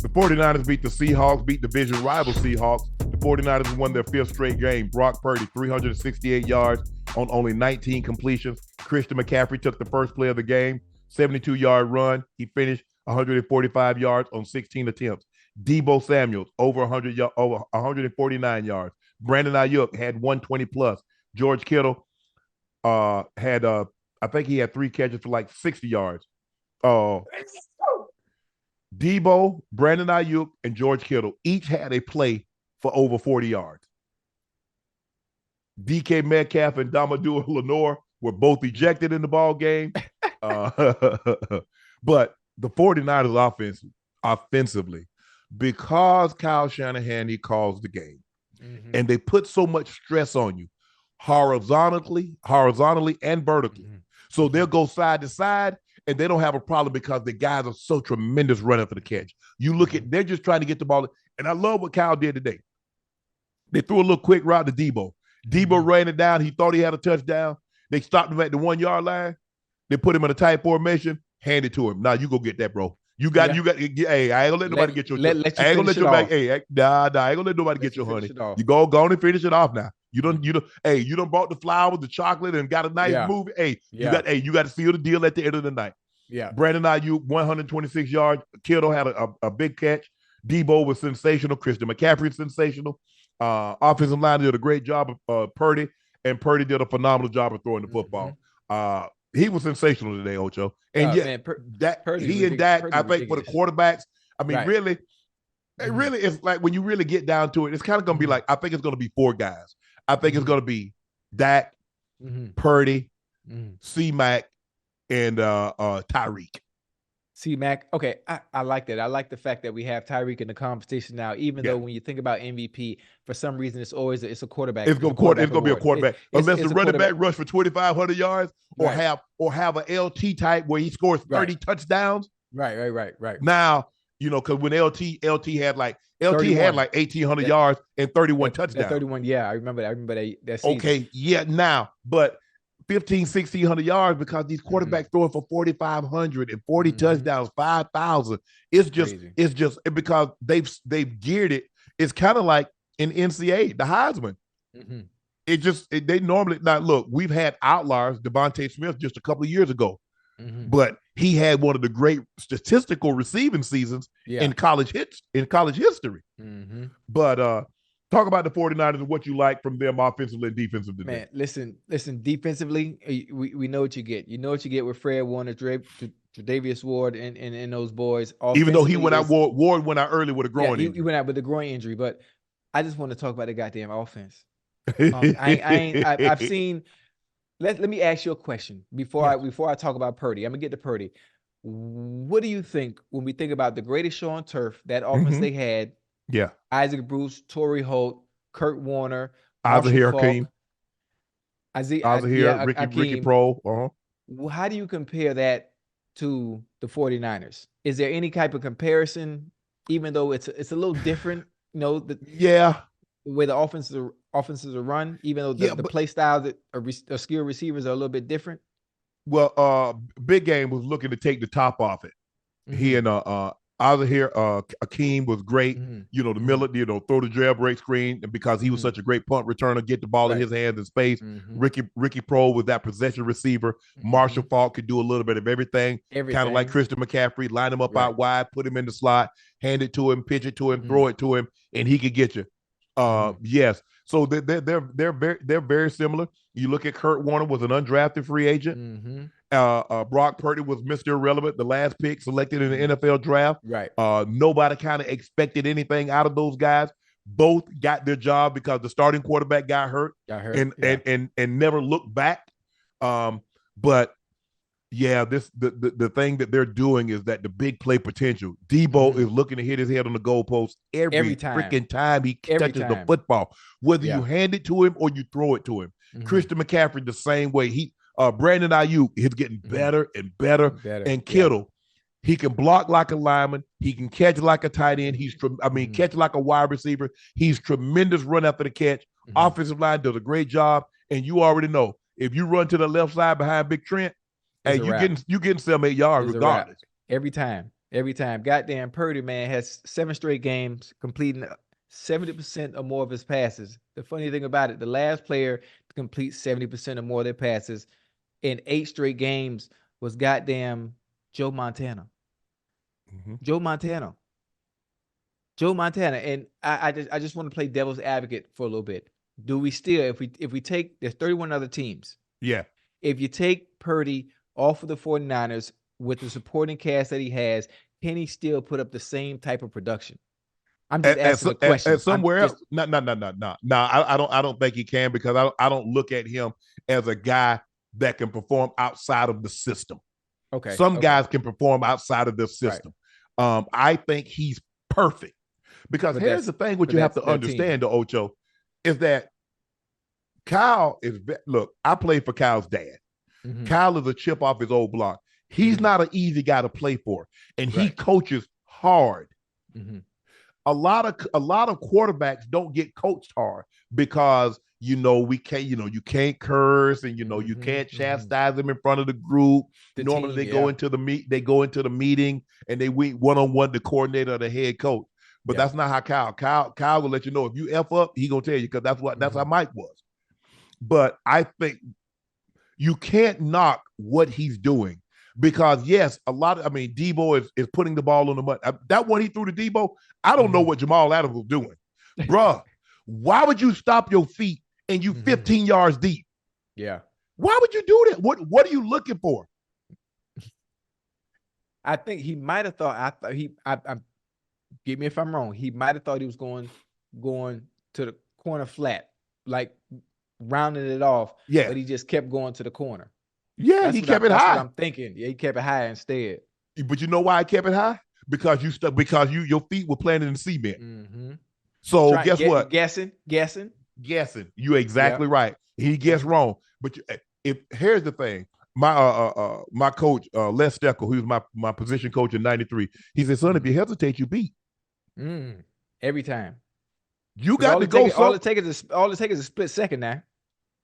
The 49ers beat the Seahawks, beat division rival Seahawks. The 49ers won their fifth straight game. Brock Purdy, 368 yards on only 19 completions. Christian McCaffery took the first play of the game, 72-yard run. He finished 145 yards on 16 attempts. Deebo Samuel, over 149 yards. Brandon Ayuk had 120 plus. George Kittle had, I think he had 3 catches for like 60 yards. Deebo, Brandon Ayuk, and George Kittle each had a play for over 40 yards. DK Metcalf and Damadou Lenore were both ejected in the ball game. But the 49ers offensively, because Kyle Shanahan, he calls the game, and they put so much stress on you horizontally and vertically. So they'll go side to side, and they don't have a problem because the guys are so tremendous running for the catch. You look at, they're just trying to get the ball. And I love what Kyle did today. They threw a little quick route to Deebo. Deebo ran it down. He thought he had a touchdown. They stopped him at the 1 yard line. They put him in a tight formation, hand it to him. Now you go get that, bro. You got, hey, I ain't gonna let nobody get your, I ain't gonna let your back, hey, nah, I ain't gonna let nobody get your honey. You go on and finish it off now. You done bought the flowers, the chocolate, and got a nice movie. Hey, you got to seal the deal at the end of the night. Yeah. Brandon Ayuk, 126 yards. Kittle had a big catch. Deebo was sensational. Christian McCaffery sensational. Offensive line did a great job of Purdy, and Purdy did a phenomenal job of throwing the football. He was sensational today, Ocho. And he and Dak, I think, for the quarterbacks, I mean, really, it's like when you really get down to it, it's kind of going to be like, I think it's going to be 4 guys. I think it's going to be Dak, Purdy, C-Mac, and Tyreek. C-Mac, okay, I like that. I like the fact that we have Tyreek in the competition now, even though when you think about MVP, for some reason, it's always a quarterback. It's going to be a quarterback. Unless the running back rush for 2,500 yards or have an LT type where he scores 30 touchdowns. Right. Now, because when LT had like 1,800 yards and 31 touchdowns. 31, yeah, I remember that season. Okay, yeah, now, but 1,600 yards because these quarterbacks throwing for 4,500 and 40 touchdowns, 5,000. It's just because they've geared it. It's kind of like in NCAA, the Heisman. They normally, now look, we've had outliers, Devontae Smith just a couple of years ago. But he had one of the great statistical receiving seasons in college history. But talk about the 49ers and what you like from them offensively and defensively. Man, listen, defensively, we know what you get. You know what you get with Fred Warner, Tre'Davious Ward, and those boys. Even though he went out, Ward went out early with a groin injury. He went out with a groin injury, but I just want to talk about the goddamn offense. I've seen. Let me ask you a question before I talk about Purdy. I'm gonna get to Purdy. What do you think when we think about the greatest show on turf, that offense they had? Yeah, Isaac Bruce, Torrey Holt, Kurt Warner, Azahir Hakeem, Ricky Pro. How do you compare that to the 49ers? Is there any type of comparison, even though it's a little different? The way the offenses are run, even though the play style that are skilled receivers are a little bit different. Well, Big Game was looking to take the top off it. He and Azahir Hakeem was great. The Miller, throw the jailbreak screen, and because he was such a great punt returner, get the ball in his hands in space. Ricky Pro was that possession receiver. Marshall Faulk could do a little bit of everything. Kind of like Christian McCaffery, line him up out wide, put him in the slot, hand it to him, pitch it to him, throw it to him, and he could get you. Yes. So they're very similar. You look at Kurt Warner was an undrafted free agent. Brock Purdy was Mr. Irrelevant, the last pick selected in the NFL draft. Right. Nobody kind of expected anything out of those guys. Both got their job because the starting quarterback got hurt and never looked back. But yeah, the thing that they're doing is that the big play potential. Deebo is looking to hit his head on the goalpost every freaking time he touches the football, whether you hand it to him or you throw it to him. Christian McCaffery the same way. Brandon Ayuk is getting better and better. And Kittle, he can block like a lineman. He can catch like a tight end. Catch like a wide receiver. He's tremendous run after the catch. Offensive line does a great job. And you already know, if you run to the left side behind Big Trent, hey, you getting 7-8 yards regardless. Every time. Every time. Goddamn Purdy, man, has 7 straight games completing 70% or more of his passes. The funny thing about it, the last player to complete 70% or more of their passes in 8 straight games was goddamn Joe Montana. Joe Montana. And I just want to play devil's advocate for a little bit. Do we still, if we take, there's 31 other teams. Yeah. If you take Purdy off of the 49ers with the supporting cast that he has, can he still put up the same type of production? I'm just asking a question. Somewhere else. No. I don't think he can, because I don't look at him as a guy that can perform outside of the system. Okay. Some guys can perform outside of the system. Right. I think he's perfect. Because here's the thing, what you have to understand, the Ocho, is that Kyle is, look, I played for Kyle's dad. Kyle is a chip off his old block. He's not an easy guy to play for, and he coaches hard. A lot of quarterbacks don't get coached hard because we can't, you can't curse, and you can't chastise them in front of the group. Normally they go into the meeting and they meet one-on-one, the coordinator or the head coach. But that's not how Kyle will let you know. If you F up, he gonna tell you, because that's how Mike was. But I think you can't knock what he's doing, because yes, Deebo is putting the ball on the mud. That one he threw to Deebo, I don't know what Jamal Adams was doing. Bruh, why would you stop your feet and you 15 yards deep? Yeah. Why would you do that? What are you looking for? I think he might have thought, get me if I'm wrong, he might have thought he was going to the corner flat, like rounding it off. Yeah. But he just kept going to the corner. Yeah, he kept it high. What I'm thinking. Yeah, he kept it high instead. But you know why I kept it high? Because your feet were planted in cement. So guess what? Guessing. You're exactly right. He guessed wrong. But here's the thing. My coach, Les Steckel, who's my position coach in '93, he said, "Son, if you hesitate, you beat." Every time. You got to go. All it takes is a split second now.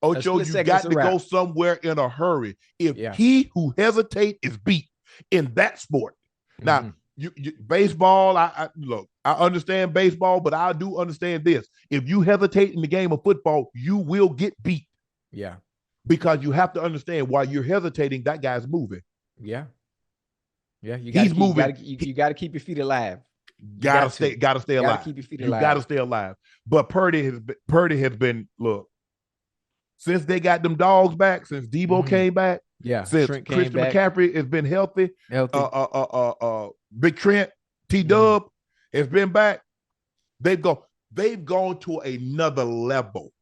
Ocho, you got to go somewhere in a hurry. If he who hesitate is beat in that sport. Now, you baseball, I understand baseball, but I do understand this. If you hesitate in the game of football, you will get beat. Yeah. Because you have to understand, while you're hesitating, that guy's moving. Yeah. Yeah. He's moving. You got to keep your feet alive. Got to stay alive. Keep your feet alive. You got to stay alive. But Purdy has been, look, since they got them dogs back, since Deebo came back, since Christian McCaffery has been healthy. Big Trent, T-Dub has been back. They've gone to another level.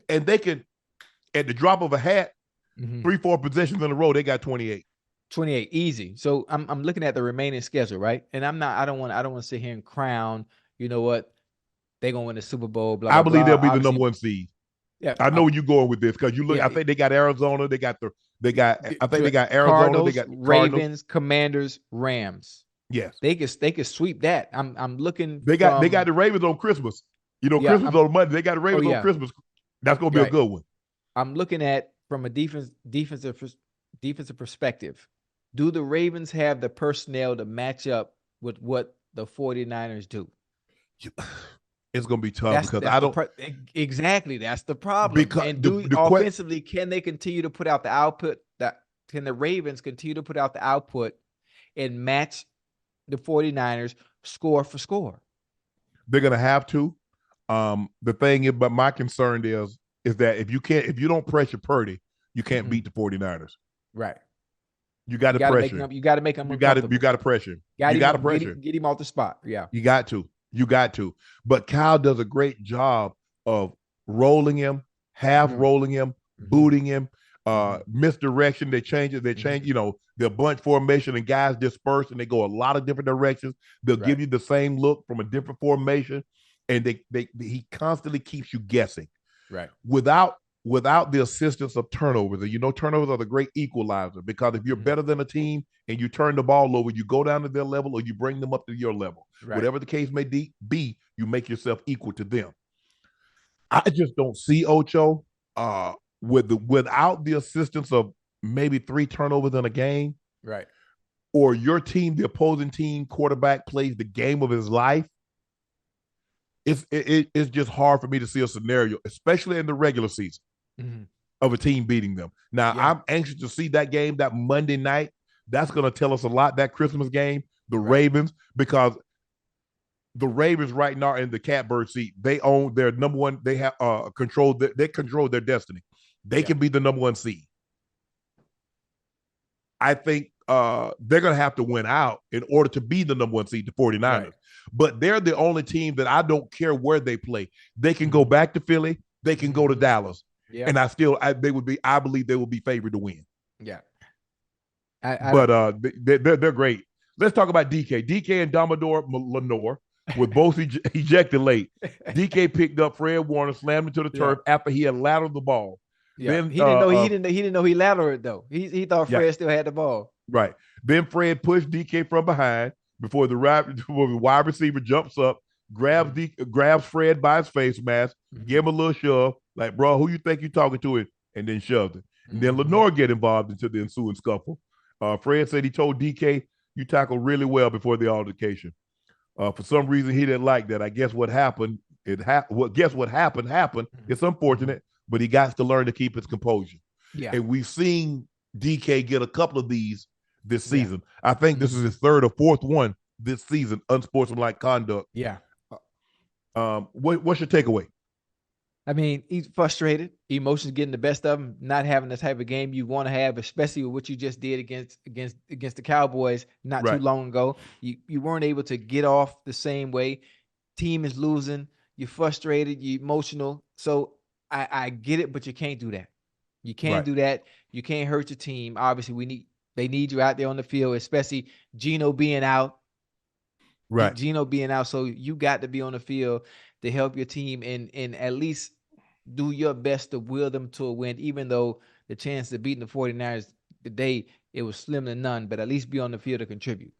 And they can, at the drop of a hat, 3-4 possessions in a row, they got 28. 28, easy. So I'm looking at the remaining schedule, right? And I don't want to sit here and crown, you know what, they're gonna win the Super Bowl. Blah, I believe blah, they'll be the number 1 seed. Yeah, I know where you're going with this, because you look. I think they got Arizona. I think they got Arizona. Cardinals, they got Ravens, Commanders, Rams. Yes, they could sweep that. I'm looking. They got the Ravens on Christmas. Christmas on Monday. They got the Ravens on Christmas. That's gonna be a good one. I'm looking at from a defensive perspective. Do the Ravens have the personnel to match up with what the 49ers do? It's going to be tough, because I don't exactly. That's the problem. Because offensively, can they continue to put out the output? Can the Ravens continue to put out the output and match the 49ers score for score? They're going to have to. The thing is, but my concern is that if you don't pressure Purdy, you can't beat the 49ers. Right. You got to pressure. You got to make him. You got to pressure. You got to pressure. Get him off the spot. Yeah. You got to. But Kyle does a great job of rolling him, rolling him, booting him, misdirection. They change. They'll bunch formation and guys disperse and they go a lot of different directions. They'll give you the same look from a different formation, and he constantly keeps you guessing. Right. Without the assistance of turnovers. And turnovers are the great equalizer, because if you're better than a team and you turn the ball over, you go down to their level or you bring them up to your level. Right. Whatever the case may be, you make yourself equal to them. I just don't see Ocho without the assistance of maybe 3 turnovers in a game. Right. or your team, the opposing team quarterback plays the game of his life, it's just hard for me to see a scenario, especially in the regular season, of a team beating them. Now, I'm anxious to see that game, that Monday night. That's going to tell us a lot, that Christmas game, the Ravens, because the Ravens right now are in the catbird seat. They own their number one. They have they control their destiny. They can be the number one seed. I think they're going to have to win out in order to be the number one seed, the 49ers. Right. But they're the only team that I don't care where they play. They can go back to Philly. They can go to Dallas. Yeah. And I believe they will be favored to win. Yeah. They're great. Let's talk about DK. DK and Domador Lenore were both ejected late. DK picked up Fred Warner, slammed him to the turf after he had latered the ball. Yeah. Then he didn't know he latered it though. He thought Fred still had the ball. Right. Then Fred pushed DK from behind before the wide receiver jumps up, grabs Fred by his face mask, gave him a little shove, like, bro, who you think you're talking to? And then shoved it. And then Lenore get involved into the ensuing scuffle. Fred said he told DK, you tackled really well before the altercation. For some reason, he didn't like that. I guess what happened, happened. It's unfortunate, but he got to learn to keep his composure. Yeah. And we've seen DK get a couple of these this season. I think this is his third or fourth one this season, unsportsmanlike conduct. Yeah. What's your takeaway? I mean, he's frustrated. Emotions getting the best of him, not having the type of game you want to have, especially with what you just did against the Cowboys not too long ago. You weren't able to get off the same way. Team is losing. You're frustrated. You're emotional. So I get it, but you can't do that. You can't do that. You can't hurt your team. Obviously, they need you out there on the field, especially Geno being out. Right. Geno being out. So you got to be on the field to help your team and at least do your best to will them to a win, even though the chance of beating the 49ers today, it was slim to none, but at least be on the field to contribute.